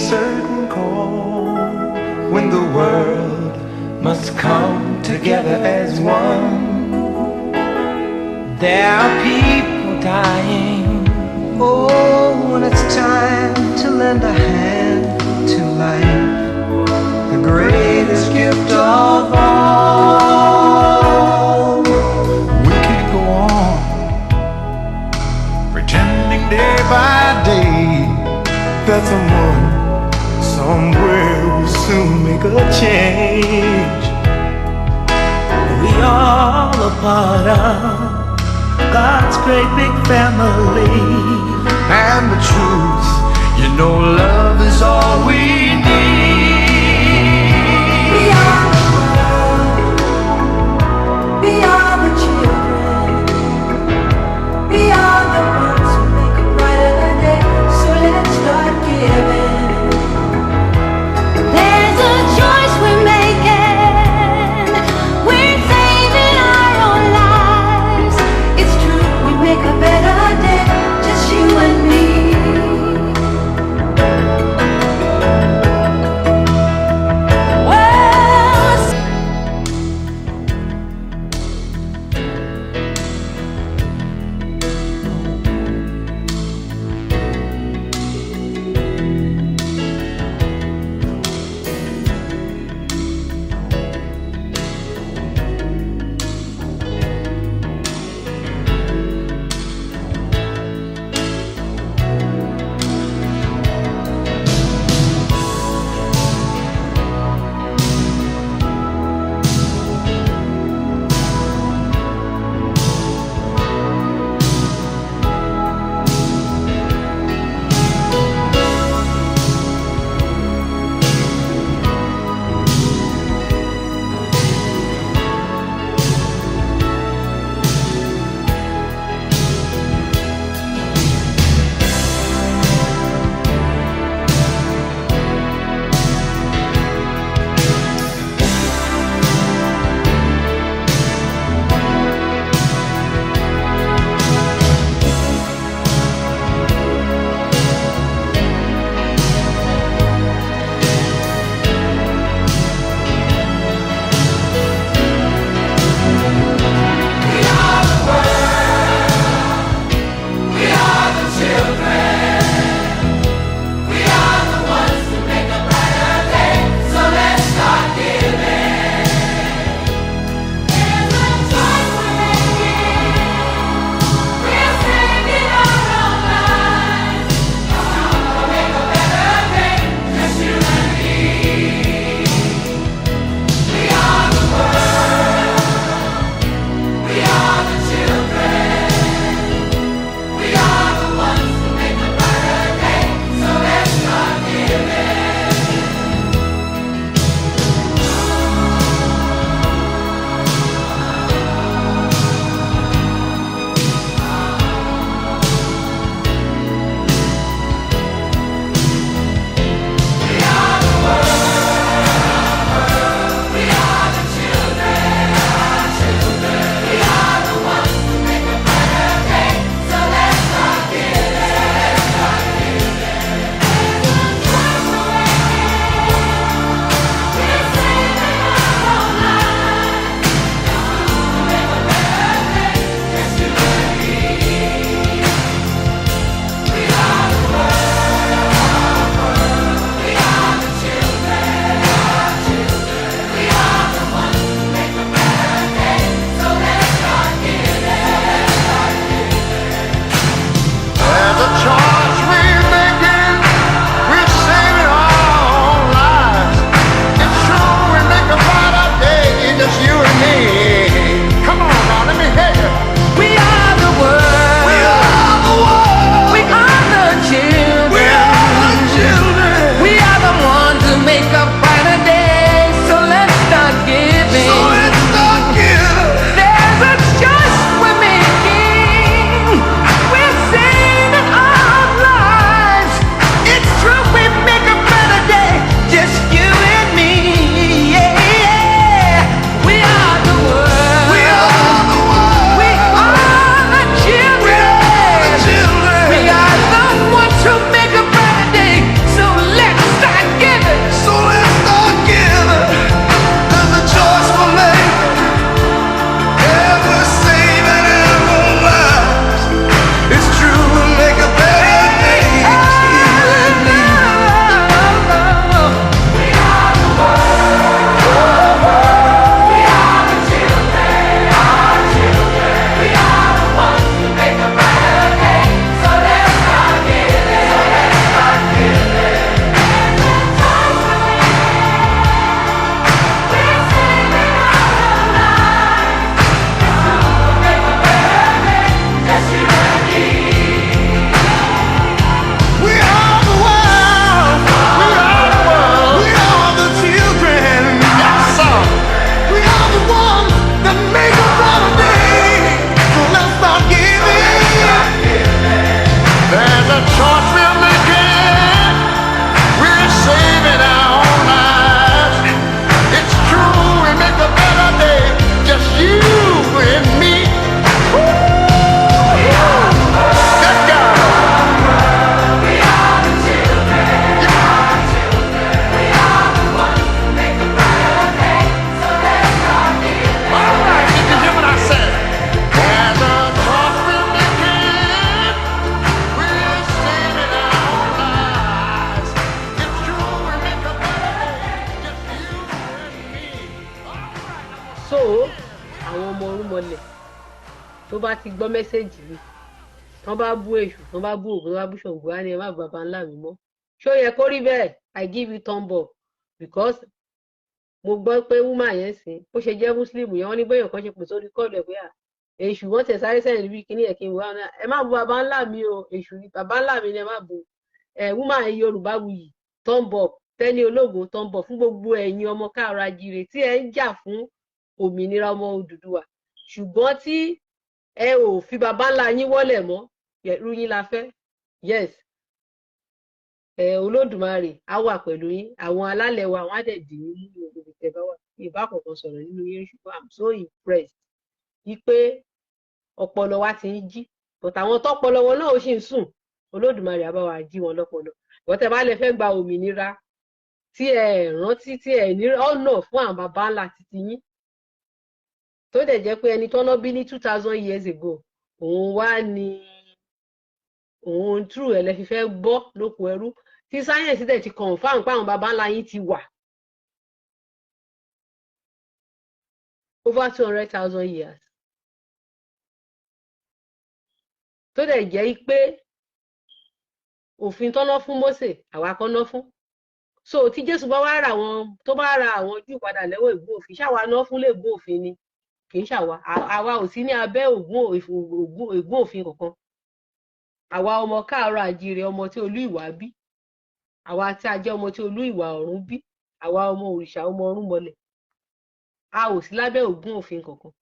certain call when the world must come together as one. There are people dying. Oh, when it's time to lend a hand to life, the greatest gift of all. We can't go on pretending day by day that someone somewhere will soon make a change. We all a part of God's great big family. And the truth, you know, love is all we need. We are the world, we are the children, we are the ones who make a brighter day. So let's start giving. There's a choice we're making. We're saving our own lives. It's true, we make a better day, just you and me. so àwọn ọmọ orúnmọlẹ̀ tó bá ti gbọ́ mẹ́sẹ̀gì mi tán bá bú èṣù tán bá bú ògùn tán bá bú Ṣàngó á ní ẹ má bu baba ńlá mi mọ́ ṣó yẹ kó rí bẹ́ẹ̀ I give you thumb up because mo gbọ́ pé woman yẹn sìn ó ṣe jẹ́ muslim yẹn wọ́n ní bẹ́yàn kan ṣe pè sórí kọ́ọ̀lù ẹ̀ pé èṣù wọ́n tẹ̀ sáré sẹ́yìn níbi kíní ẹ̀ kí n wá ẹ má bu baba ńlá mi o èṣù ni baba ńlá mi ni ẹ má bu woman Yorùbá wuyì thumb up Tẹ́ni Ológun thumb up fún gbogbo ẹ̀yin ọmọ káàárọ̀ oòjíire tí ẹ ń jà fún òmìnira ọmọ Odùduwà ṣùgbọ́n tí ẹ ò fi baba ńlá yín wọ́lẹ̀ mọ́ irú yín la fẹ́ yes Olódùmarè á wà pẹ̀lú yín àwọn alálẹ̀ wa wọ́n á dẹ̀ dì yín nínú òbí tẹ́ bá wà ìbá kọ̀ọ̀kan sọ̀rọ̀ nínú yín ṣùgbọ́n I'm so impressed wípé ọpọlọ wa ti ń jí but àwọn tọ́pọlọ wọn náà ó sì ń sùn Olódùmarè á bá wa jí wọn lọ́pọlọ bọ́tẹ́ bá lè fẹ́ gba òmìnira tí ẹ rántí tí ẹ ní ọ̀nà fún àwọn baba ńlá títí yín tó dẹ̀ jẹ́ pé ẹni tọ́nà bí ní 2000 years ago òun wá ní òun true ẹ̀ lẹ́ fi fẹ́ bọ́ lóko ẹrú tí sáyẹ̀nsì dẹ̀ ti confam pé àwọn baba ńlá yín ti wà over 200,000 years tó dẹ̀ jẹ́ pé òfin tọ́nà fún Mósè àwa kọ́nà fún so tí Jésù bá wá ra àwọn tó bá ra àwọn Júù padà lẹ́wọ̀ ègún òfin ṣáwa náà fún lè gún òfin ni kì í ṣàwa àwa ò sí ní abẹ́ ègún òfin kankan àwa ọmọ káàárọ̀ oòjíire ọmọ tí olú ìwà bí àwa tí a jẹ́ ọmọ tí olú ìwà ọ̀run bí àwa ọmọ òrìṣà ọmọ ọ̀rúnmọlẹ̀ a ò sí lábẹ́ ègún òfin kankan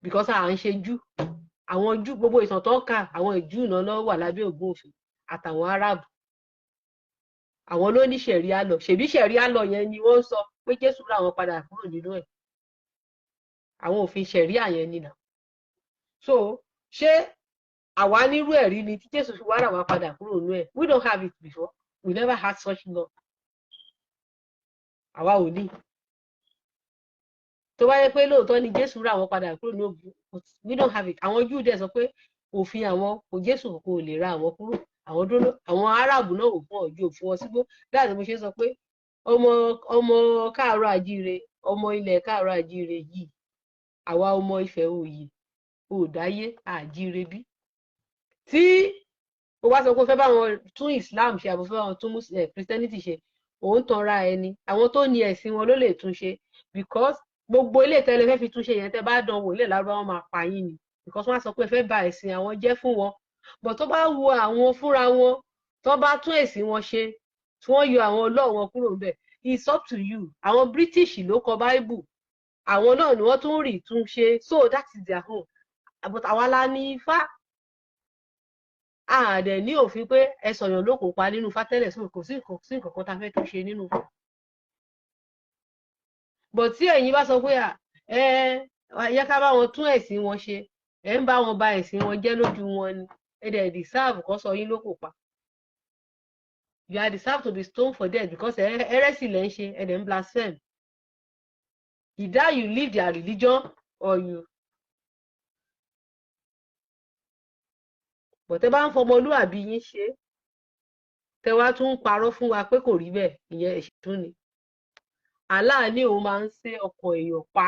because à ń ṣe Júù àwọn Júù gbogbo ìtàn tó ń kà àwọn Júù náà ló wà lábẹ́ ègún òfin àtàwọn Arab àwọn ló ní ṣẹ̀ríà lọ ṣèbí ṣẹ̀ríà lọ yẹn ni wọ́n sọ pé Jésù rà wọ́n padà kúrò nínú ẹ̀ àwọn òfin ṣẹ̀ríà yẹn nìyà so ṣé àwa nírú ẹ̀rí ni tí Jésù fi wá rà wá padà kúrò nínú ẹ̀ we don't have it before we never had such law àwa ò ní tó bá yẹ pé lóòótọ́ ni Jésù rà wọ́n padà kúrò nínú ògùn we don't have it àwọn Júù dẹ̀ sọ pé òfin àwọn kò Jésù kò lè ra àwọn kúrò àwọn dúró àwọn Árábù náà ò fún ọjọ́ òfin wọn sígbó láti mo ṣe sọ pé ọmọ káàárọ̀ oòjíire ọmọ ilẹ̀ káàárọ̀ oòjíire yìí àwa ọmọ Ifẹ̀ òyì òdáyé àjíire bí tí o bá sọ pé o fẹ́ bá wọn tún Islam ṣe àbò fẹ́ bá wọn tún Christianity ṣe òun tanra ẹni àwọn tó ní ẹ̀sìn wọn ló lè tún ṣe because gbogbo ilé ìtẹ́lẹ̀ fẹ́ fi tún ṣe yẹn tẹ́ bá dán wò ilé Lárúbáwá wọn máa pa yín ni because wọ́n á sọ pé fẹ́ bà ẹ̀sìn àwọn jẹ́ fún wọn but tó bá wo àwọn fúnra wọn tó bá tún ẹ̀sìn wọn ṣe tí wọ́n yọ àwọn ọlọ́ọ̀ wọn kúrò ńbẹ̀ it's up to you àwọn British ló kọ Bible àwọn náà ni wọ́n tún rí tún ṣe so that is their own but àwa la ní Ifá àdẹ̀ ní òfin pé ẹ sọ̀yàn ló kò pa nínú Ifá tẹ́lẹ̀ sí kò sí nǹkan kan tá a fẹ́ tún ṣe nínú Ifá but tí ẹ̀yin bá sọ pé yẹ ká bá wọn tún ẹ̀sìn wọn ṣe ẹ ń bá wọn bà ẹ̀sìn wọn jẹ́ lójú wọn ni ẹ dẹ̀ deserve kó sọ yín ló kò pa you are deserve to be stoned for death because heresy lẹ́ ń ṣe ẹ dẹ̀ ń blaspheme either you leave their religion or you but tẹ́ bá ń fọmọlúàbí yín ṣe tẹ́ wá tún ń parọ́ fún wa pé kò rí bẹ́ẹ̀ ìyẹn ẹ̀ṣẹ̀ tún ni Allah ní òun máa ń ṣe ọkàn èèyàn pa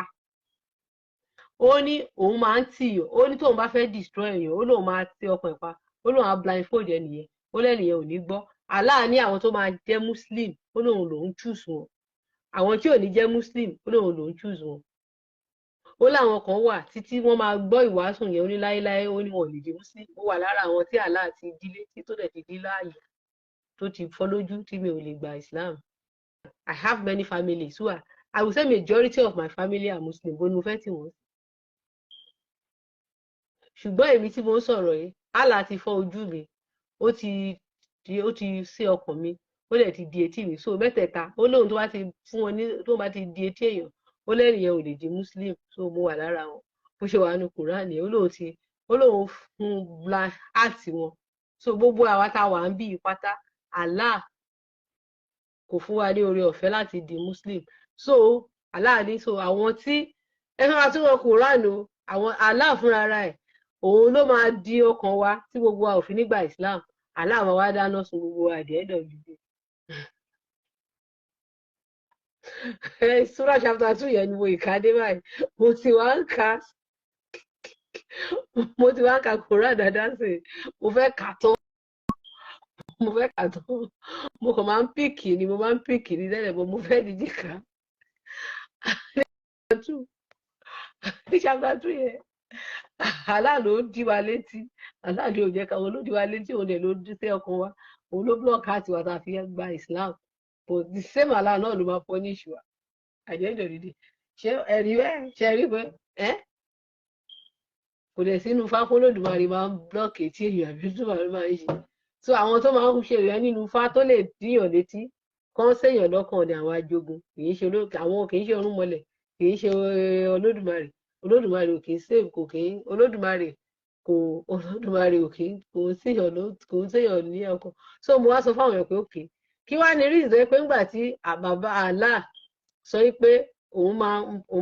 ó ní òun máa ń tì ó ní tóun bá fẹ́ destroy èèyàn ó lóun máa tì ọkàn ẹ̀ pa ó lóun á blindfold ẹnìyẹn ó lẹ́nìyẹn ò ní gbọ́ Allah ní àwọn tó máa jẹ́ Muslim ó lóun lòun choose wọn àwọn tí ò ní jẹ́ Muslim ó lóun lòun choose wọn ó láwọn kan wà títí wọ́n máa gbọ́ ìwàásù yẹn ó ní láéláé ó ní wọn ò lè di Muslim ó wà lára àwọn tí Allah ti dílé tí tó dẹ̀ ti dí láàyè tó ti fọ́ lójú tí mi ò lè gba Islam I have many families who are I would say majority of my family are Muslim bó ni mo fẹ́ tì wọ́n ṣùgbọ́n èmi tí mo ń sọ̀rọ̀ yìí Allah ti fọ́ ojú mi ó ti ṣí ọkàn mi ó dẹ̀ ti di etí mi so mẹ́tẹ̀ẹ̀ta ó lóun tó bá ti fún wọn ní tó bá ti di etí èèyàn ó lẹ́nìyẹn ò lè di Muslim so mo wà lára wọn bó ṣe wà nínú Quran ó lóun fún black heart wọn so gbogbo àwa tá a wà ń bí pátá Allah kò fún wa ní oore ọ̀fẹ́ láti di Muslim so Allah ní so àwọn tí ẹ fẹ́ máa tún wọn Quran o àwọn Allah fúnra ẹ̀ òun ló máa di ọkàn wa tí gbogbo wa ò fi nígbà Islam Allah máa wá dáná sun gbogbo àdìẹ́dọ̀ gidi Surah chapter 2 yẹn ni mo ìka dé báyìí mo ti wá ń ka Quran dáadáa sí mo fẹ́ kà tán mo kàn máa ń píìkì ni tẹ́lẹ̀ bọ́ mo fẹ́ dídí kà ní chapter 2 yẹn Allah ló dí wa létí Allah ni ò jẹ́ ká òun ló dí wa létí òun dẹ̀ ló dí sí ọkàn wa òun ló block àti wa tá a fi gba Islam but the same Allah náà ló máa punish wa àjẹ́jọ́ dídì ṣé ẹ̀rí bẹ́ẹ̀ ṣe rí pé kò dẹ̀ sínú fá fọlọ́dúnmarì máa ń block etí èèyàn àbí tó máa ń ṣe so àwọn tó máa ń ṣe rẹ̀ nínú fá tó lè díyàn létí kán séèyàn lọ́kàn ní àwọn ajogun kì í ṣe orúnmọlẹ̀ kì í ṣe olódùmarè ò kì í save kò kì í olódùmarè kò ń séèyàn ní ọkàn so mo wá sọ fáwọn èèyàn pé òkè kí wá ní rí ìzọ pé ńgbà tí bàbá Allah sọ pé òun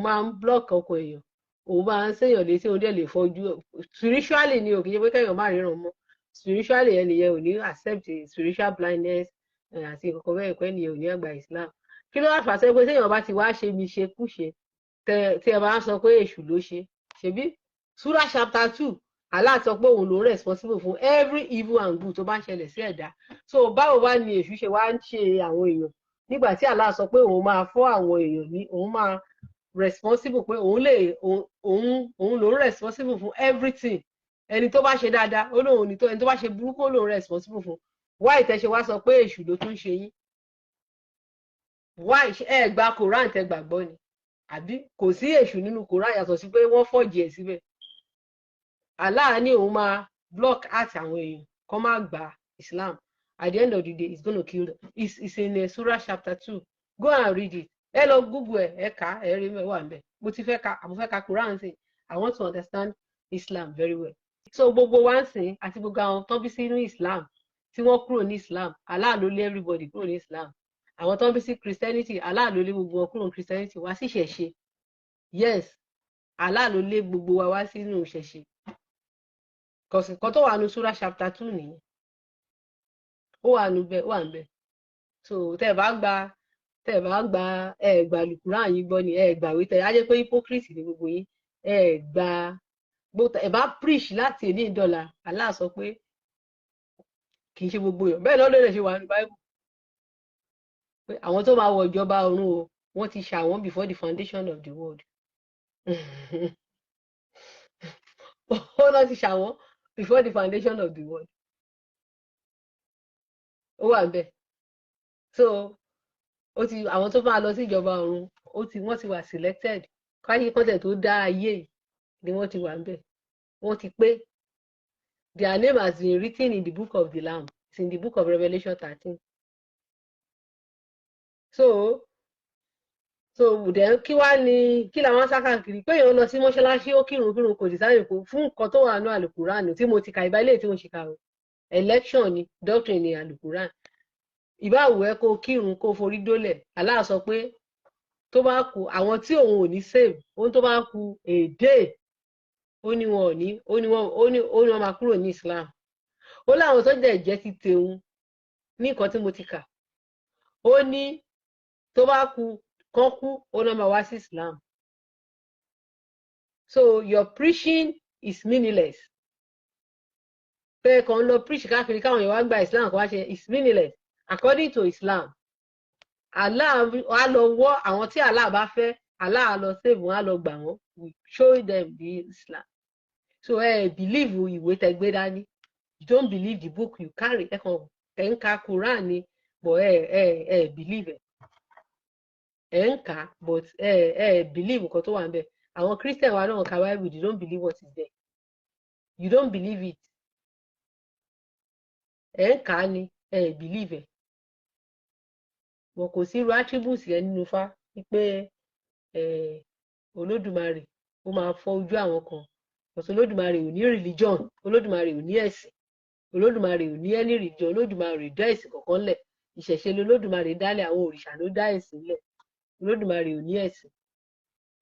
máa ń block ọkàn èèyàn òun máa ń séèyàn létí òun dẹ̀ lè fọjú spiritually ni ò kì í ṣe pé kéèyàn má ríran mọ́ spiritually ẹnìyẹn ò ní accept spiritual blindness àti ìkọ̀kọ̀ bẹ́ẹ̀ pẹ́ nìyẹn ò ní àgbà Islam kí ló wá fàṣẹ pé téèyàn bá ti wá ṣe mi ṣe kúṣe tí ẹ bá ń sọ pé èṣù ló ṣe ṣebí Surah chapter 2 Allah sọ pé òun ló responsible fún every evil and good tó bá ń ṣẹlẹ̀ sí ẹ̀dá so báwo wá ni èṣù ṣe wá ń ṣe àwọn èèyàn nígbà tí Allah sọ pé òun máa fọ́ àwọn èèyàn ní òun máa responsible pé òun ló responsible fún everything ẹni tó bá ṣe dáadáa ó lóun ní tó ẹni tó bá ṣe burúkú ó lóun responsible fún why tẹ́ wá sọ pé èṣù ló tún ṣe yín why ẹ gba Quran tẹ́ gbàgbọ́ ni àbí kò sí èṣù nínú Quran yàtọ̀ sí pé wọ́n fọ̀jì ẹ̀ síbẹ̀ Allah ní òun máa block out àwọn èèyàn kó má gba Islam at the end of the day it's gonna kill them it's in Surah chapter 2 go and read it ẹ lọ Google ẹ kà ẹ rí mẹ́wàá ń bẹ̀ mo fẹ́ ka Quran sí I want to understand Islam very well so gbogbo wa ń sìn àti gbogbo àwọn tó bí sínú Islam tí wọ́n kúrò ní Islam Allah ló lé everybody kúrò ní Islam àwọn tó bí sí Christianity Allah ló lé gbogbo wọn kúrò ní Christianity wá sí ìṣẹ̀ṣe yes Allah ló lé gbogbo wa wá sínú ìṣẹ̀ṣe kọ̀sìnkọ́ tó wà ní Surah chapter 2 nìyẹn ó wà ń bẹ so tẹ́ ẹ bá gba Al-Quran yín gbọ́ ni gbàwé tẹ́ á jẹ́ pé hypocrite ni gbogbo yín ẹ bá preach láti èní ìdọ́là Allah sọ pé kì í ṣe gbogbo èèyàn bẹ́ẹ̀ lọ́dọ̀ rẹ̀ ṣe wà ní Bible pé àwọn tó máa wọ ìjọba ọ̀run o wọ́n ti ṣàwọn before the foundation of the world ó náà ti ṣàwọn before the foundation of the world ó wà bẹ́ẹ̀ so àwọn tó máa lọ sí ìjọba ọ̀run wọ́n ti wà selected káyé kọ́tẹ̀ tó dá ayé ni wọ́n ti wà bẹ́ẹ̀ wọ́n ti pé their name has been written in the book of the Lamb it's in the book of Revelation 13 so then kí làwọn sákàkiri pé èèyàn lọ sí mọ́ṣáláṣí ó kírun kò sì sáré kó fún nǹkan tó wà ní Al-Quran tí mo ti ka ìbálẹ̀ tí mo ṣe ka o election ni doctrine ni Al-Quran ìbáwò ẹ kó kírun kó forí dólẹ̀ Allah sọ pé tó bá kù àwọn tí òun ò ní save ohun tó bá kù èdè ó ní wọn máa kúrò ní Islam ó láwọn tó dẹ̀ jẹ́ ti tèun ní nǹkan tí mo ti kà ó ní tó bá kù kán kú ó náà máa wá sí Islam so your preaching is meaningless pé kàn lọ preach káàkiri káwọn èèyàn wá gba Islam kó wá ṣe is meaningless according to Islam Allah á lọ wọ́ àwọn tí Allah bá fẹ́ Allah á lọ save wọn á lọ gbà wọn we show them the Islam so believe ìwé tẹ́ gbé dání you don't believe the book you carry ẹ ń ka Quran ni but believe ẹ ń kà but believe nǹkan tó wà ń bẹ àwọn Christian wa náà ka Bible they don't believe what is there you don't believe it ẹ ń kà ni believe wọn kò sí irú attributes yẹn nínú Ifá wípé Olódùmarè ó máa fọ́ ojú àwọn kan because Olódùmarè ò ní religion Olódùmarè ò ní ẹ̀sìn Olódùmarè ò ní any religion Olódùmarè dá ẹ̀sìn kankan lẹ̀ ìṣẹ̀ṣe lolódùmarè dálẹ̀ àwọn òrìṣà ló dá ẹ̀sìn lẹ̀ Olódùmarè ò ní ẹ̀sìn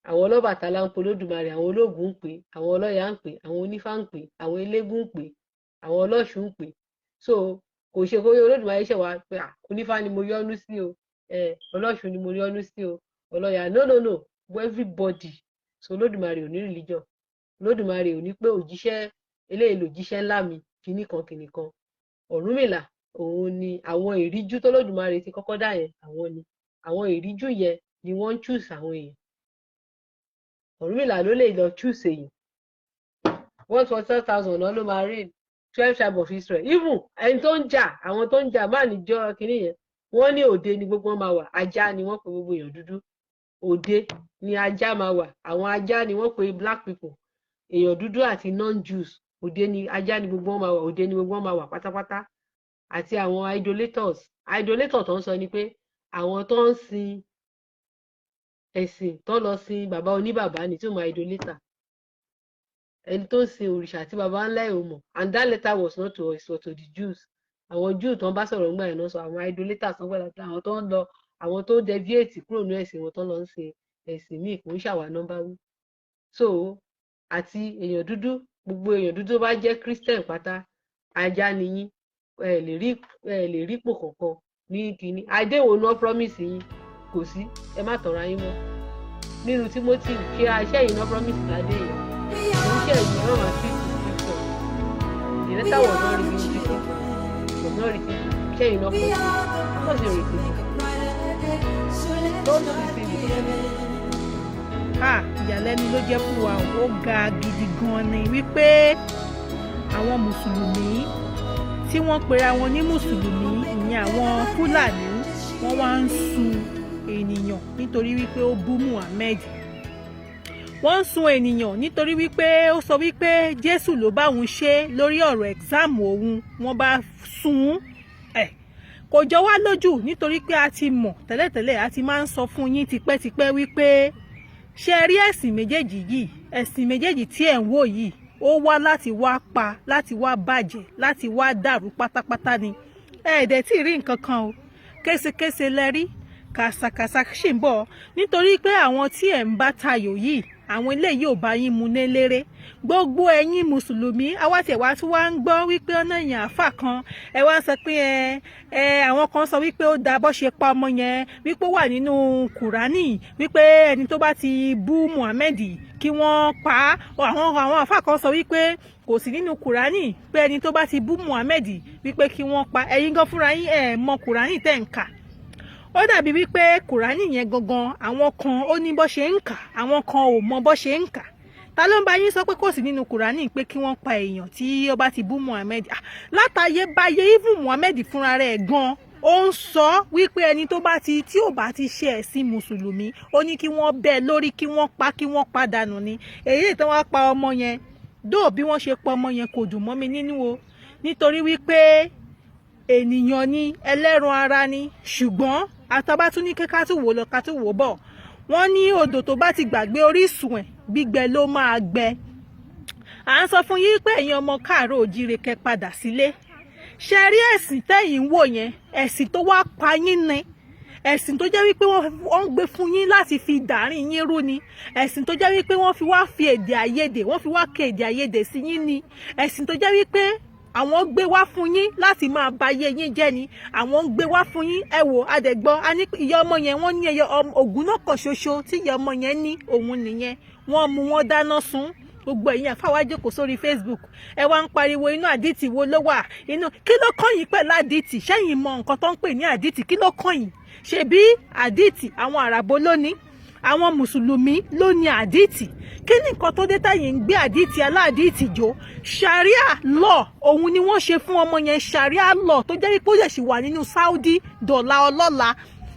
àwọn Ọlọ́bàtálá ń pe Olódùmarè àwọn Ológun ń pè àwọn Ọlọ́ya ń pè àwọn Onífá ń pè àwọn Elégún ń pè àwọn Ọlọ́ṣun ń pè so kò ṣe kó Olódùmarè ṣe wá pé Onífá ni mo yọ́nú sí o Ọlọ́ṣun ni mo yọ́nú sí o ọlọ́yà no everybody. So Olódùmarè ò ní religion, Olódùmarè ò ní pé òjíṣẹ́ eléyìí lòjíṣẹ́ ńlá mi kìnnìkan. Ọ̀rúnmìlà òun ni àwọn ìríjú tó Olódùmarè ti kọ́kọ́ dá yẹn, àwọn ìríjú yẹn ni wọ́n ń choose àwọn èèyàn. Ọ̀rúnmìlà ló lè lọ choose èèyàn. 1,000 náà ló máa reign, 12 tribes of Israel. Even ẹni tó ń jà, àwọn tó ń jà máa níjọ́ kínní yẹn, wọ́n ní òde ni gbogbo wọn máa wà. Ajá ni wọ́n pe gbogbo èèyàn dúdú. Òde ni ajá máa wà. Àwọn ajá ni wọ́n pe black people. Èèyàn dúdú àti non-Jews. Òde ni ajá ni gbogbo wọn máa wà. Òde ni gbogbo wọn máa wà pátápátá. Àti àwọn idolators. Idolator tó ń sọ ni pé àwọn tó ń sin ẹ̀sìn tó lọ sin bàbá oníbàbá ni tí ó máa idolator. Ẹni tó ń sin òrìṣà tí bàbá ńlá ẹ̀ ò mọ̀. And that letter was not to us, but to the Jews. Àwọn Jews tó ń bá sọ̀rọ̀ ńgbà yẹn náà sọ àwọn idolators tó ń gbàdá àwọn tó ń lọ, àwọn tó deviate kúrò ní ẹ̀sìn wọn tó lọ ń sin ẹ̀sìn míì kò ń ṣàwà nọ́mbà wí. So àti èèyàn dúdú, gbogbo èèyàn dúdú tó bá jẹ́ Christian pátá, ajá ni yín, ẹ lè rí ipò kankan ní kínní. Àdéhùn náà promise yín kò sí, ẹ má tọ̀ra yín mọ́. Nínú Timothy ṣe iṣẹ́ yìí náà promise ládé yìí. Iṣẹ́ yìí náà máa fi scripture. The letter was not written in Jesus. Was not written. Iṣẹ́ yìí náà promise. What's your written? Don't receive it. Ìyàlẹ́nu ló jẹ́ fún wa, ó ga gidi gan ni wípé àwọn mùsùlùmí tí wọ́n pera wọn ní mùsùlùmí, ìyẹn àwọn Fúlàní, wọ́n wá ń sun ènìyàn nítorí wípé ó bú Muhammed. Wọ́n ń sun ènìyàn nítorí wípé ó sọ wípé Jésù ló bá òun ṣe lórí ọ̀rọ̀ exam òun, wọ́n bá sun kò jọ wá lójú nítorí pé a ti mọ̀ tẹ́lẹ̀tẹ́lẹ̀, a ti máa ń sọ fún yín tipẹ́tipẹ́ wípé ṣe rí ẹ̀sìn méjèèjì yìí, ẹ̀sìn méjèèjì tí ẹ̀ ń wò yìí, ó wá láti wá pa, láti wá bàjẹ́, láti wá dàrú pátápátá ni. Ẹ̀ẹ́dẹ̀ tí rí nǹkan kan o, késekése lẹ́rí, kàsàkàsà ṣì ń bọ̀ nítorí pé àwọn tí ẹ̀ ń bá tayò yìí, àwọn eléyìí ò bá yín mu ní léré. Gbogbo ẹ̀yin mùsùlùmí, awátẹ̀wá tí wá ń gbọ́ wípé ọ̀nà èèyàn àfà kan, ẹ wá ń sọ pé àwọn kan sọ wípé ó da bó ṣe pa ọmọ yẹn, wípé ó wà nínú Kùránì, wípé ẹni tó bá ti bú Muhammed kí wọ́n pa á. Àwọn àfà kan sọ wípé kò sí nínú Kùránì pé ẹni tó bá ti bú Muhammed wípé kí wọ́n pa. Ẹ̀yin gan fúnra yín ẹ̀ mọ Kùránì tẹ̀ ń kà. Ó dàbí wípé Kùránì yẹn gangan àwọn kan ó ní bó ṣe ń kà, àwọn kan ò mọ bó ṣe ń kà. Ta ló ń bá yín sọ pé kò sí nínú Kùránì pé kí wọ́n pa èèyàn tí ó bá ti bú Muhammed? Látàyé báyé even Muhammed fúnra rẹ̀ gan ó ń sọ wípé ẹni tó bá ti tí ò bá ti ṣe ẹ̀sìn mùsùlùmí, ó ní kí wọ́n bẹ́ lórí, kí wọ́n pa dànù ni. Èyí tí wọ́n pa ọmọ yẹn, dóò bí wọ́n ṣe pa ọmọ yẹn kò dùn mọ́ mi nínú o, nítorí wípé ènìyàn ni, ẹlẹ́ran ara ni. Ṣùgbọ́n àtàbá tún ní ká tún wò lọ ká tún wò bọ̀, wọ́n ní odò tó bá ti gbàgbé orísun ẹ̀, gbígbẹ ló máa gbẹ. À ń sọ fún yín pé ẹ̀yin ọmọ káàárọ̀ oòjíire kẹ́ padà sílé. Ṣe rí ẹ̀sìn tẹ́yìn ń wò yẹn, ẹ̀sìn tó wá pa yín ni, ẹ̀sìn tó jẹ́ wípé wọ́n gbé fún yín láti fi dàárín yín rú ni, ẹ̀sìn tó jẹ́ wípé wọ́n fi wá fi èdè àìyedè, wọ́n fi wá ké èdè àìyedè sí yín ni, ẹ̀sìn tó jẹ́ wípé àwọn gbé wá fún yín láti máa ba ayé yín jẹ́ ni, àwọn gbé wá fún yín. Ẹ wò adẹ̀gbọ́, a ní ìyá ọmọ yẹn, wọ́n ní ẹyọ ògùn náà kan ṣoṣo tí ìyá ọmọ yẹn ní, òun nìyẹn. Wọ́n mú wọn dáná sun. Gbogbo ẹ̀yin àfáwá jókòó sórí Facebook, ẹ wá ń pariwo inú àdìtì wo ló wà, inú kí ló kàn yín pẹ̀lú àdìtì? Ṣẹ́yìn mọ nǹkan tó ń pè ní àdìtì? Kí ló kàn yín? Ṣebí àdìtì àwọn àràbò lónìí, àwọn mùsùlùmí ló ní àdìtì. Kí ni nǹkan tó dé táyìn ń gbé àdìtì aládìtì jó? Sharia law òun ni wọ́n ṣe fún ọmọ yẹn, Sharia law tó jẹ́ wípé ó lè ṣì wà nínú Saudi dọ̀la ọlọ́la.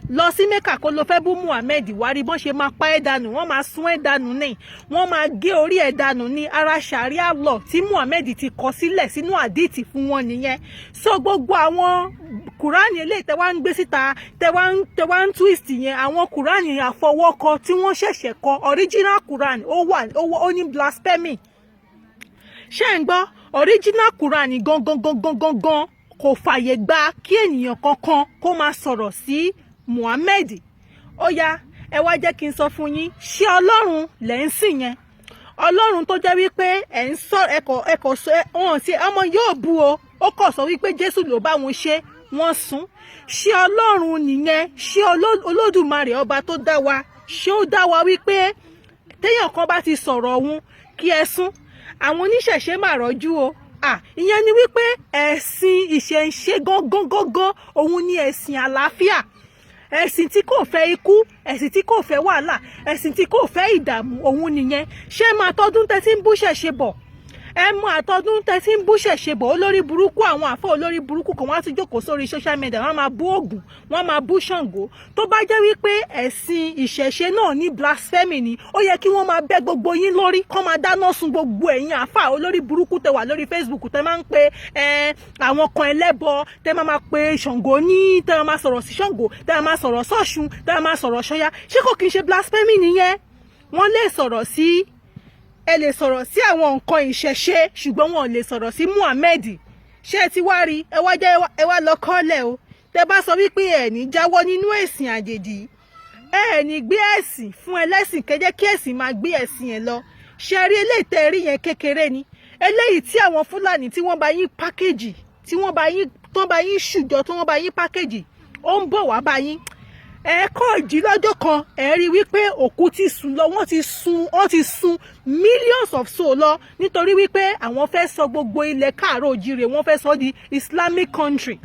Lọ sí Mẹ́kà kó lọ fẹ́ bú Muhammed, wá rí bọ́n ṣe máa pa ẹ́ dànù, wọ́n máa sún ẹ́ dànù ní, wọ́n máa gé orí ẹ̀ dànù ní. Ara Sharia law tí Muhammed ti kọ sílẹ̀ sínú àdìtì fún wọn nìyẹn. So gbogbo àwọn Kùránì eléyìí tẹ́ wá ń gbé síta, tẹ́ wá ń twist yẹn, àwọn Kùránì àfọwọ́kọ tí wọ́n ṣẹ̀ṣẹ̀ kọ, original Quran ó ní blasphemy. Ṣé ń gbọ́? Original Quran gangan kò fàyè gba kí ènìyàn kankan kó máa sọ̀rọ̀ sí Muhammed. Ó yá, ẹ wá jẹ́ kí n sọ fún yín, ṣé Ọlọ́run lẹ́ ń sìn yẹn? Ọlọ́run tó jẹ́ wípé ẹ̀ ń sọ ẹ̀kọ́ sọ wọn sí ọmọ yóò bu o, ó kọ̀ sọ wípé Jésù ló bá wọn ṣe, wọ́n sún. Ṣé Ọlọ́run nìyẹn? Ṣé Olódùmarè ọba tó dá wa, ṣé ó dá wa wípé téèyàn kan bá ti sọ̀rọ̀ òun kí ẹ sún àwọn oníṣẹ̀ṣe máa rọ́jú o ìyẹn ni wípé ẹ̀sìn ìṣẹ̀ǹṣe gangan òun ni ẹ̀sìn àlàáfíà ẹ̀sìn tí kò fẹ́ ikú ẹ̀sìn tí kò fẹ́ wàhálà ẹ̀sìn tí kò fẹ́ ìdààmú òun nìyẹn ṣé máa tọdún tẹ́tí ń bú ṣẹ̀ṣe bọ̀ ẹ mọ àtọdún tẹ́tí ń bú ṣẹ̀ṣe bọ̀ olórí burúkú àwọn àfọ olórí burúkú kan wọ́n á ti jókòó sórí social media wọ́n máa bú Ògún wọ́n máa bú Ṣàngó tó bá jẹ́ wípé ẹ̀sìn ìṣẹ̀ṣe náà ní blasphemy ni ó yẹ kí wọ́n máa bẹ́ gbogbo yín lórí kọ́ máa dáná sun gbogbo ẹ̀yin àfà olórí burúkú tẹ wà lórí Facebook tẹ máa ń pe àwọn kan ẹlẹ́bọ tẹ máa pe Ṣàngó ní tẹ máa sọ̀rọ̀ sí Ṣàngó tẹ máa sọ̀rọ̀ sọ́ṣun tẹ máa sọ̀rọ̀ ṣọ́yá ṣé kò kí n ṣe blasphemy nìyẹn wọ́n lè sọ̀rọ̀ sí ẹ lè sọ̀rọ̀ sí àwọn nǹkan ìṣẹ̀ṣe ṣùgbọ́n wọn ò lè sọ̀rọ̀ sí Muhammed ṣé ẹ ti wá rí ẹ wá lọ kọ́lẹ̀ o tẹ bá sọ wípé ẹ ní jáwọ́ nínú ẹ̀sìn àjèjì ẹ ní gbé ẹ̀sìn fún ẹlẹ́sìn kẹjẹ́ kí ẹ̀sìn máa gbé ẹ̀sìn ẹ̀ lọ ṣe rí eléyìí tẹ́ rí yẹn kékeré ni eléyìí tí àwọn Fúlàní tí wọ́n bá yín pákéjì tí wọ́n bá yín ṣùjọ tí wọ́n bá yín pákéjì ó ń bọ̀ wá bá yín ẹ̀ẹ́kọ́ ìjì lọ́jọ́ kan ẹ̀ rí wípé òkú ti sùn lọ wọ́n ti sun millions of souls lọ nítorí wípé àwọn fẹ́ sọ gbogbo ilẹ̀ káàárọ̀ òjìrè wọ́n fẹ́ sọ di Islamic country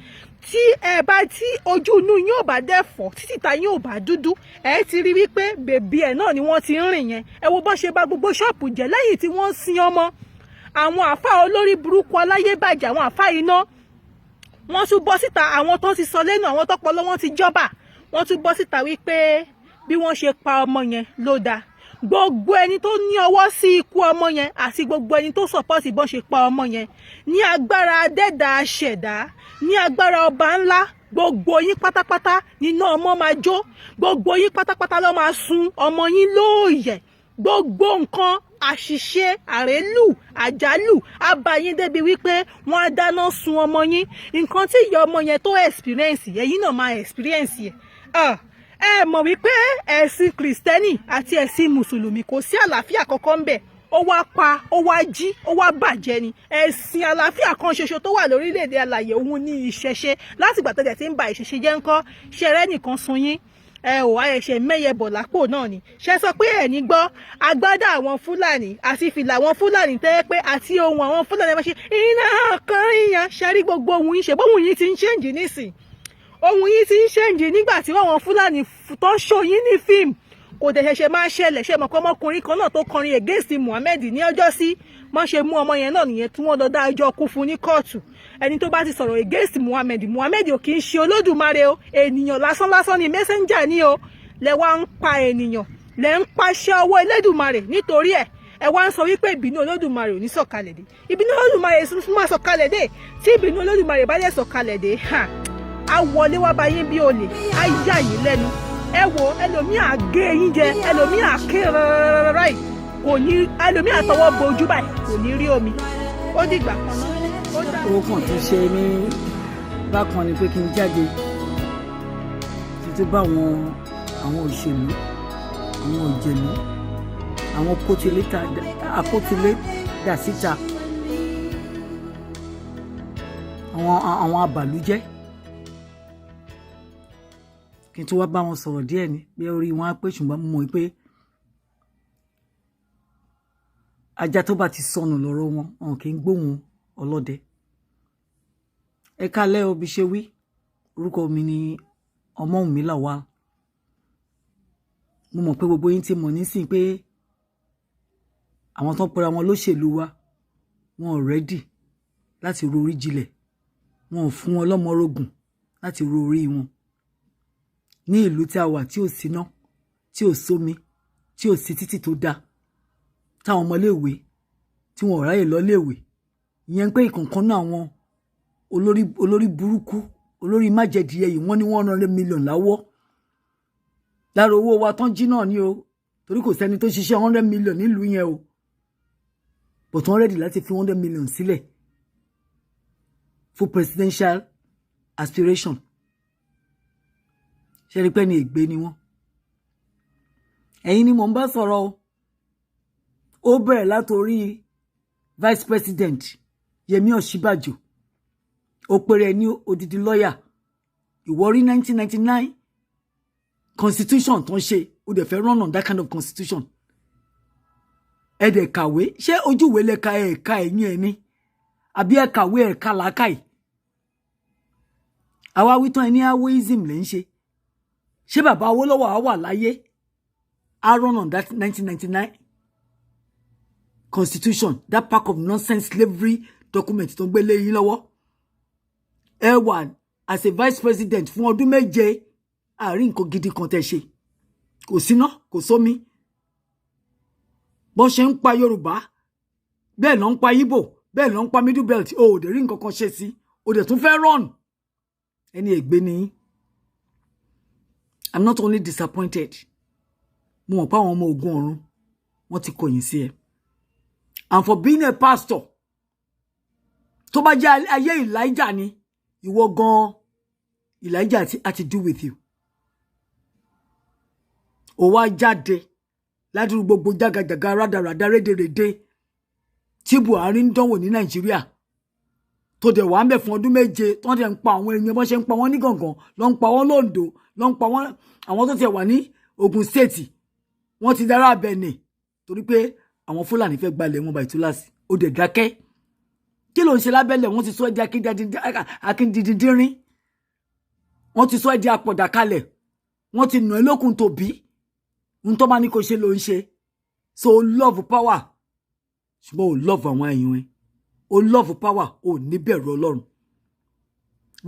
tí ẹ bá tí ojú inú yín ò bá dẹ́fọ̀ títí ta yín ò bá dúdú ẹ ti rí wípé bèbí ẹ̀ náà ni wọ́n ti ń rìn yẹn ẹ wo bó ṣe bà gbogbo ṣọ́ọ̀pù jẹ́ lẹ́yìn tí wọ́n sin ọmọ àwọn àfáà olórí burúkú aláyébàjẹ́ àwọn àfáà iná wọ́n tún bọ́ síta àwọn tó ti sọ lẹ́nu àwọn tọ́pọlọ wọn ti jọba wọ́n tún bọ́ síta wípé bí wọ́n ṣe pa ọmọ yẹn ló dáa gbogbo ẹni tó ní ọwọ́ sí ikú ọmọ yẹn àti gbogbo ẹni tó sọ̀pọ̀tì bọ́n ṣe pa ọmọ yẹn ní agbára adẹ́dà aṣẹ̀dá ní agbára ọba ńlá gbogbo yín pátápátá nínú ọmọ máa jó gbogbo yín pátápátá ló máa sun ọmọ yín lóòyẹ̀ gbogbo nǹkan àṣìṣe àrélù àjálù abayín débi wípé wọ́n á dáná sun ọmọ yín nǹkan tí ìyá ọmọ yẹn tó experience ẹ̀yin náà máa experience yẹ ẹ mọ̀ wípé ẹ̀sìn kìrìsìtẹ́nì àti ẹ̀sìn mùsùlùmí kò sí àlàáfíà kankan ń bẹ̀ ó wá pa ó wá jí ó wá bàjẹ́ ni ẹ̀sìn àlàáfíà kan ṣoṣo tó wà lórílẹ̀‐èdè alàyè òun ní ìṣẹ̀ṣe látìgbà tẹ̀lẹ̀ tí ń ba ìṣẹ̀ṣe jẹ́ ńkọ́ ṣẹrẹ́ nìkan sun yín ẹ ò àyẹ̀ṣẹ̀ mẹ́yẹ bọ̀ lápò náà ni ṣe sọ pé ẹ̀ ní gbọ́ agbádá àwọn Fúlàní àti fìlà àwọn Fúlàní tẹ́ pé àti ohun àwọn Fúlàní máa ṣe iná kan yíyan ṣe rí gbogbo ohun yìí ṣe bóhun yìí ti ń ṣèǹjì nísìn ohun yìí ti ń ṣèǹjì nígbà tí àwọn Fúlàní tó ṣòyìn ní fíìmù kò dẹ̀ ṣẹ̀ṣẹ̀ máa ṣẹlẹ̀ ṣe mọ̀kọ́ ọmọkùnrin kan náà tó kọrin against Muhammed ní ọjọ́ sí wọ́n ṣe mú ọmọ yẹn náà nìyẹn tí wọ́n lọ dá ẹjọ́ kú fún ní kóòtù ẹni tó bá ti sọ̀rọ̀ against Muhammed ò kì í ṣe Olódùmarè o ènìyàn lásán ni messenger ni o lẹ wá ń pa ènìyàn lẹ ń paṣẹ ọwọ́ Elédùmarè nítorí ẹ wá ń sọ wípé ìbínú Olódùmarè ò ní sọ̀kalẹ̀ dé ìbínú Olódùmarè fún máa sọ̀kalẹ̀ dé tí ìbínú Olódùmarè bá dẹ̀ sọ̀kalẹ̀ dé á wọlé wá bá yín bí olè á yà yín lẹ́nu ẹ wo ẹlòmíì àgé yín jẹ ẹlòmíì àké rárá yìí kò ní ẹlòmíì àtọwọ́ bojú báyìí kò ní rí omi ó dìgbà kan náà. ó kàn tún ṣe ní bákan ni pé kí n jáde títí bá àwọn òṣèlú àwọn òjèlú àwọn akótilé dà síta àwọn abàlújẹ́ kí n tó wá bá wọn sọ̀rọ̀ díẹ̀ ni bí orí wọn á pé ṣùgbọ́n mo mọ̀ pé ajá tó bá ti sọnù lọ́rọ̀ wọn kì í gbóhùn ọlọ́dẹ. ẹ kálẹ́ o bí ṣe wí orúkọ mi ni Ọmọ́wùnmí Lawal. mo mọ̀ pé gbogbo yín ti mọ̀ nísìnyí pé àwọn tó ń pera wọn lóṣèlú wa wọn ò rẹ́dì láti ro orí jinlẹ̀ wọn ò fún wọn lọ́mọ rogùn láti ro orí wọn. ní ìlú tí a wà tí ò síná tí ò sómi tí ò sí títì tó dáa táwọn ọmọléèwé tí wọn ò ráyè lọ léèwé ìyẹn pé ìkọ̀ọ̀kan náà àwọn olórí burúkú olórí májẹ̀díẹ̀ yìí wọ́n ní 100 million láwọ́ lára owó wa tán jí náà ni o torí kò sẹ́ni tó ṣiṣẹ́ 100 million nílùú yẹn o but wọ́n rẹ́dì láti fi 100 million sílẹ̀ fún presidential aspiration ṣe rí pé ní ègbé ni wọ́n. ẹ̀yin ni mò ń bá sọ̀rọ̀ o ó bẹ̀rẹ̀ látorí vice president Yẹmí Ọ̀ṣínbàjò ó pèrè ní odidi lọ́yà ìwọ rí 1999 constitution tó ń ṣe o dẹ̀ fẹ́ run on that kind of constitution ẹ dẹ̀ kàwé ṣé ojú ìwé lẹ́ka ẹ̀ka ẹ̀yìn ẹ̀ ni àbí ẹ kàwé ẹ̀ka làákàyè àwa wí tán ẹ ní awoism lè ń ṣé bàbá Awólọ́wọ̀ á wà láyé á run on that 1999 constitution that pack of nonsense slavery document tó ń gbé lé yín lọ́wọ́ ẹ wà as a vice president fún ọdún 7 àárín nǹkan gidi kan tẹ́ ṣe kò síná kò sómi bó ṣe ń pa Yorùbá bẹ́ẹ̀ ló ń pa Ìgbò bẹ́ẹ̀ ló ń pa middle belt o ò dẹ̀ rí nǹkan kan ṣe sí o dẹ̀ tún fẹ́ run ẹni ègbé ni I'm not only disappointed mo mọ̀ pé àwọn ọmọ ogun ọ̀run wọ́n ti kọ̀yìn sí ẹ and for being a pastor tó bá jẹ́ ayé Elijah ni ìwọ gan Elijah àti do with you ó wá jáde ládùúgbò gbogbo jágàjàgà rádaràdà rédèrèdè tí Buhari ń dánwò ní Nàìjíríà tó dẹ̀ wà ń bẹ̀ fún ọdún 7 tó dẹ̀ ń pa àwọn èèyàn bó ṣe ń pa wọ́n ní gàngàn ló ń pa wọ́n lóńdó ló ń pa wọ́n àwọn tó ti wà ní Ogun State wọ́n ti dára Benin torí pé àwọn Fúlàní fẹ́ gbalẹ̀ wọn bá ìtúláàsì ó dẹ̀ dákẹ́ kí ló ń ṣe lábẹ́lẹ̀ wọ́n ti sọ ẹ́ di akíndíndínrín wọ́n ti sọ ẹ́ di apọ̀dà kalẹ̀ wọ́n ti nà ẹ́ lókun tòbí ń tó bá ní kó ṣe ló ń ṣe so o love power ṣùgbọ́n o love àwọn èèyàn ẹ̀ o love power o ní bẹ̀rù Ọlọ́run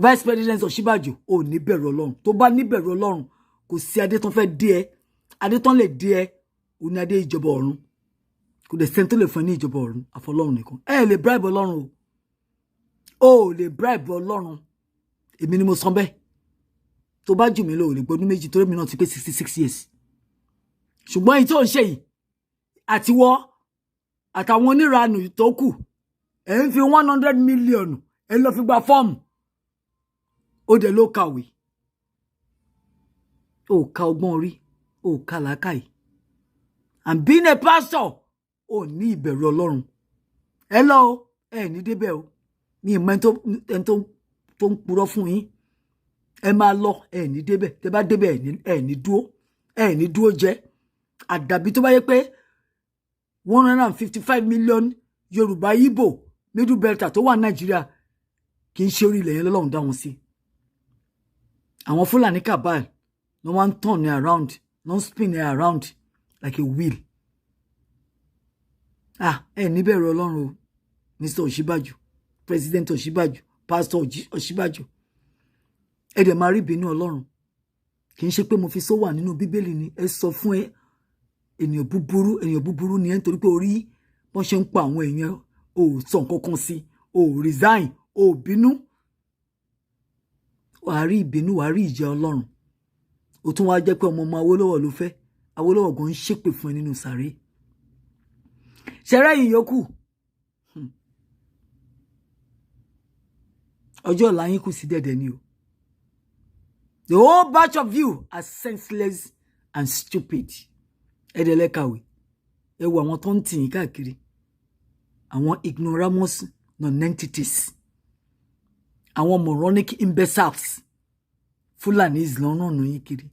vice president Ọ̀ṣínbàjò o ní bẹ̀rù Ọlọ́run tó bá ní bẹ̀rù Ọlọ́run kò sí adé tán fẹ́ dé ẹ adé tán lè dé ẹ o ní adé ìjọba ọ̀run kò dẹ̀ sẹ́ni tó lè fún ẹ ní ìjọba ọ̀run àfọlọ́run nìkan ẹ lè bribe Ọlọ́run o lè bribe Ọlọ́run èmi ni mo sọ bẹ́ẹ̀ tó bá jù mí lọ ò lè gbọ́dún 2 torí mi náà ti pé 66 years ṣùgbọ́n èyí tó ń ṣe yìí àtiwọ́ àtàwọn oníranù tó kù ẹ̀ ń fi 100 million ẹ lọ fi gba fọ́ọ̀mù ó dẹ̀ ló kàwé ó ka ọgbọ́n orí ó ka làákàyè and being a pastor ó ní ìbẹ̀rù Ọlọ́run ẹ lọ o ẹ ní débẹ̀ o ní ìmọ̀ ẹni tó ń purọ́ fún yín ẹ máa lọ ẹ ní débẹ̀ tẹ bá débẹ̀ ẹ ní dúró jẹ́ àdàbí tó bá yẹ pé 155 million Yorùbá Ìgbò middle belter tó wà Nàìjíríà kì í ṣe orílẹ̀ yẹn lọ́lọ́run dá wọn sí àwọn Fúlàní cabal no one turn around no spin around like a wheel ẹ ní bẹ̀rù Ọlọ́run o Mr. Ọ̀ṣínbàjò President Ọ̀ṣínbàjò Pastor Ọ̀ṣínbàjò ẹ dẹ̀ máa rí ìbínú Ọlọ́run kì í ṣe pé mo fi sọ wà nínú Bíbélì ni ẹ sọ fún ẹ ènìyàn búburú ni ẹ nítorí pé orí wọ́n ṣe ń pa àwọn èèyàn ò sọ nǹkan kan sí ò resign ò bínú wàá rí ìbínú wàá rí ìjẹ Ọlọ́run ó tún wá jẹ́ pé ọmọ Awólọ́wọ̀ ló fẹ́ Awólọ́wọ̀ gan ń ṣépè fún ẹ nínú sàréè ṣẹrẹ yìí yòókù ọjọ́ ọ̀la yín kù sí dẹ̀dẹ̀ ni o the whole batch of you are senseless and stupid ẹ̀dẹ̀lẹ́kàwé ẹ wo àwọn tó ń tì yín káàkiri àwọn ignoramus non-entities àwọn moronic imbeciles Fulanis lọ́nà ọ̀nà yín kiri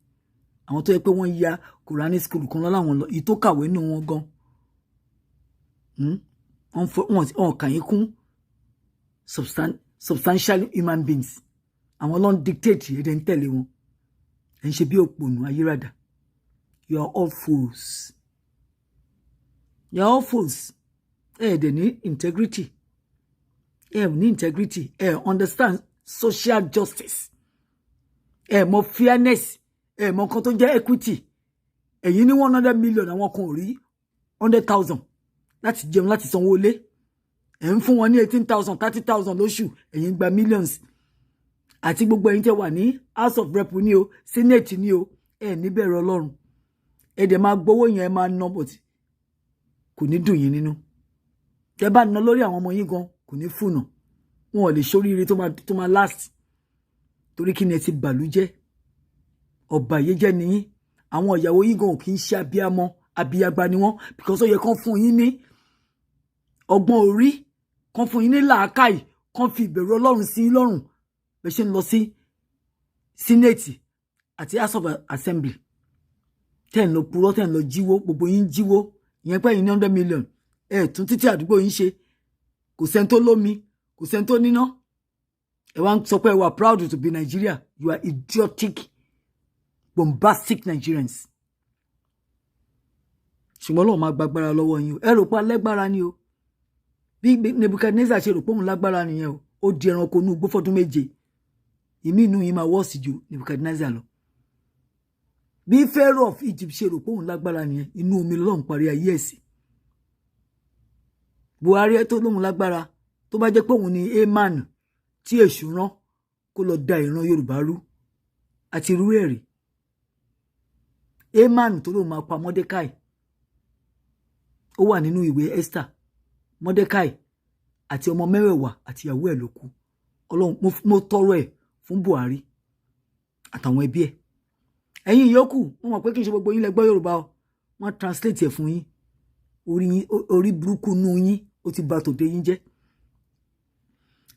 àwọn tó yẹ pé wọ́n ya Quranic school kan láwọn lọ èyí tó kàwé nù wọn gan wọn kàn yín kún substantial human beings àwọn ló ń dictate ẹ̀dẹ̀ ń tẹ̀lé wọn ẹ̀ ń ṣe bí òpònú ayérada you are all fools you are all fools ẹ̀dẹ̀ ní integrity ní integrity understand social justice mọ̀ fairness mọ̀ nǹkan tó jẹ́ equity ẹ̀yin ní 100 million àwọn kan ò rí 100,000 láti jẹun láti sanwó ilé ẹ̀ ń fún wọn ní 18,000 30,000 lóṣù ẹ̀yin gba millions àti gbogbo ẹ̀yin tẹ́ wà ní house of rep ní o senate ní o ní bẹ̀rù Ọlọ́run dẹ̀ máa gbowó yẹn máa ná but kò ní dùn yín nínú tẹ́ bá ná lórí àwọn ọmọ yín gan kò ní fùnà wọn ò lè ṣoríire tó máa last torí kí ni ẹ ti bàlújẹ́ ọba yìí jẹ́ nìyí àwọn ìyàwó yín gan kì í ṣe abiyagba ni wọ́n because ó yẹ kán fún yín ní ọgbọ́n orí kán fún yín ní làákàyè kán fi ìbẹ̀rù Ọlọ́run sí yín lọ́rùn bẹ́ẹ̀ ṣe ń lọ sí senate àti house of assembly tẹ́ ń lọ purọ́ tẹ́ ń lọ jíwó gbogbo yín jíwó ìyẹn pé yín ní 100 million tún títí àdúgbò yín ṣe kò sẹ́ni tó lómi kò sẹ́ni tó níná ẹ wá ń sọ pé ẹ wà proud to be Nigeria. You are idiotic bombastic Nigerians. ṣùgbọ́n Ọlọ́run máa gbàgbára lọ́wọ́ yín o ẹ rò pé alẹ́gbára ni o bí Nebuchadnezzar ṣe rò pé òun lágbára nìyẹn o ó di ẹranko inú igbó fọ́dún 7 ìmí inú yín máa wọ́ọ̀sì ju Nebuchadnezzar lọ bí Pharaoh of Egypt ṣe rò pé òun lágbára nìyẹn inú omi lọ́run parí ayé ẹ̀ sí Buhari tó lóun lágbára tó bá jẹ́ pé òun ni Haman tí èṣù rán kó lọ da ìran Yorùbá rú àti irú ẹ̀rí Haman tó lóun máa pa Mordecai ó wà nínú ìwé Esther Mordecai àti ọmọ mẹ́wẹ̀ẹ̀wá àti ìyàwó ẹ̀ ló kú Ọlọ́run mo tọrọ ẹ̀ fún Buhari àtàwọn ẹbí ẹ̀ ẹ̀yin yòókù mo mọ̀ pé kì í ṣe gbogbo yín lẹ gbọ́ Yorùbá o wọ́n translate ẹ̀ fún yín orí burúkú nú yín ó ti bà tòde yín jẹ́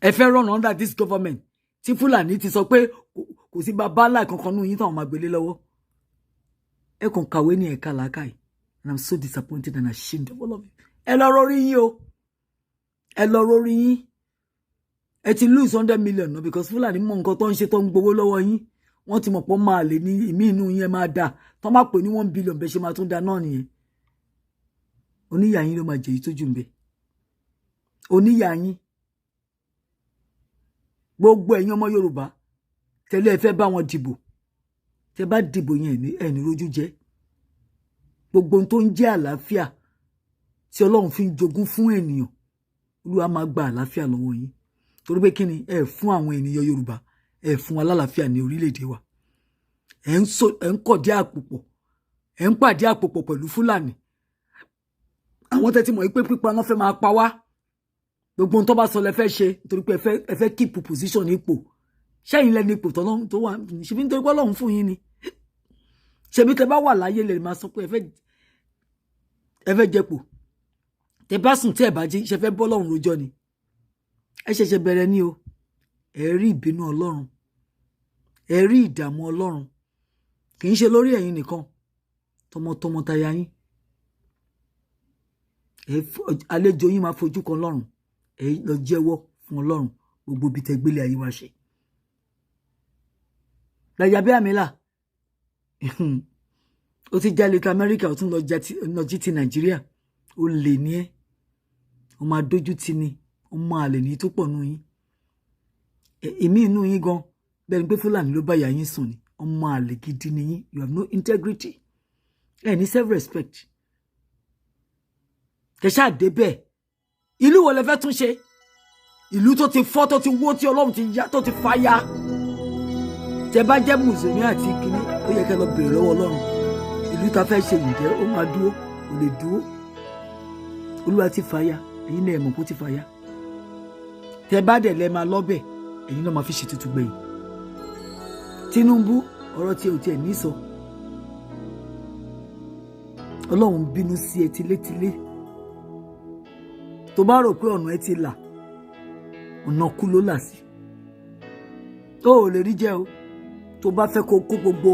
ẹ fẹ́ run under this government tí Fúlàní ti sọ pé kò sí bàbá láì kankan nú yín táwọn máa gbélé lọ́wọ́ ẹ kàn kàwé ní ẹ̀ka làákàyè and I'm so disappointed and ashamed of all of you ẹ lọ rórí yín o ẹ lọ rórí yín ẹ ti lose 100 million no because Fúlàní mọ nǹkan tó ń ṣe tó ń gbowó lọ́wọ́ yín wọ́n ti mọ̀ pọ́ máa lè ní ìmí inú yín máa dà tó máa pè ní 1 billion bẹ́ẹ̀ ṣe máa tún da náà nìyẹn oníyà yín ló máa jẹ èyí tó jù ń bẹ oníyà yín gbogbo ẹ̀yin ọmọ Yorùbá tẹ́lẹ̀ ẹ fẹ́ bá wọn dìbò tẹ́ bá dìbò yẹn ẹni rójú jẹ gbogbo ohun tó ń jẹ́ àlàáfíà tí Ọlọ́run fi ń jogún fún ènìyàn Olúwa máa gba àlàáfíà lọ́wọ́ yín torí pé kí ni ẹ fún àwọn ènìyàn Yorùbá ẹ fún alálàáfíà ní orílẹ̀-èdè wa ẹ ń kọ̀dí àpòpọ̀ ẹ ń pàdé àpòpọ̀ pẹ̀lú Fúlàní àwọn tẹ́ ti mọ̀ pé pípa náà fẹ́ máa pa wá gbogbo ohun tó bá sọ lẹ fẹ́ ṣe nítorí pé ẹ fẹ́ keep position ipò ṣẹ́yìn lẹ́ni ipò tó wà ṣebí nítorí pé Ọlọ́run fún yín ni ṣebí tẹ́ bá wà láyé lè máa sọ pé ẹ fẹ́ jẹpò tẹ́ bá sùn tí ẹ bá jí ṣe fẹ́ bọ́ Ọlọ́run rojọ́ ni ẹ ṣẹ̀ṣẹ̀ bẹ̀rẹ̀ ní o ẹ rí ìbínú Ọlọ́run ẹ rí ìdààmú Ọlọ́run kì í ṣe lórí ẹ̀yin nìkan tọmọtọmọ taya yín àlejò yín máa fojú kan Ọlọ́run ẹ lọ jẹ́wọ́ fún Ọlọ́run gbogbo ibi tẹ́ gbélé ayé wa ṣe làjà bí àmìlà ó ti jalè ti Amẹ́ríkà ó tún lọ jí ti Nàìjíríà ó lè ní ẹ ó máa dójú ti ni ó máa lè ní tó pọ̀ nù yín èmi inú yín gan bẹ́ẹ̀ ni pé Fúlàní ló bá ìyá yín sùn ni ọmọ àlè gidi ni yín you have no integrity ẹ ní self respect kẹṣà débẹ̀ ìlú wo lẹ fẹ́ tún ṣe ìlú tó ti fọ́ tó ti wó tí Ọlọ́run ti yá tó ti fàya tẹ bá jẹ́ mùsùlùmí àti kìíní ó yẹ kẹ́ lọ bèrè lọ́wọ́ Ọlọ́run ìlú ta fẹ́ ṣe ǹjẹ́ ó máa dúró kò lè dúró Olúwa ti fàya ẹ̀yin náà mọ̀ kó ti fàya tẹ bá dẹ̀ lẹ́ máa lọ́bẹ̀ ẹ̀yin náà máa fi ṣe tuntun gbẹ̀yìn Tinubu ọ̀rọ̀ tí ò tiẹ̀ ní sọ Ọlọ́run bínú sí ẹ tilétilé tó bá rò pé ọ̀nà ẹ ti là ọ̀nà kú ló là sí tó ò lè rí jẹ́ o tó bá fẹ́ kó gbogbo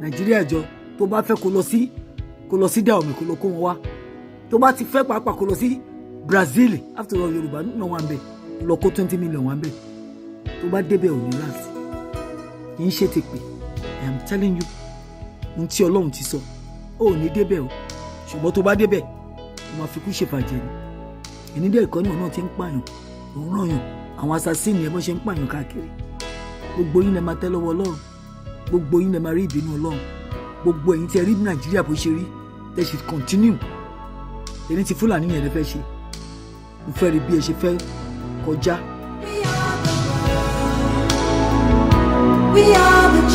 Nàìjíríà jọ tó bá fẹ́ kó lọ sí Dahomey kó lọ kó wọn wá tó bá ti fẹ́ pàápàá kó lọ sí Brazil after all Yorùbá náà wà ń bẹ̀ kó lọ kó 20 million wà ń bẹ̀ tó bá débẹ̀ ò ní láti kì í ṣe ti pè I am telling you ohun tí Ọlọ́run ti sọ ó ní débẹ̀ o ṣùgbọ́n tó bá débẹ̀ ó máa fi kú ṣèfàjẹ́ ni ìnídẹ̀ ìkọ́ni náà ti ń pààyàn òun ràn yàn àwọn asasíìnì ẹ̀ bọ́n ṣe ń pààyàn káàkiri gbogbo yín lẹ máa tẹ́ lọ́wọ́ Ọlọ́run gbogbo yín lẹ máa rí ìbínú Ọlọ́run gbogbo ẹ̀yin tí ẹ rí Nàìjíríà bó ṣe rí tẹ́ ṣe continue ẹni tí Fúlàní yẹn lẹ fẹ́ ṣe mo fẹ́ rí bí ẹ ṣe fẹ́ kọjá. We are the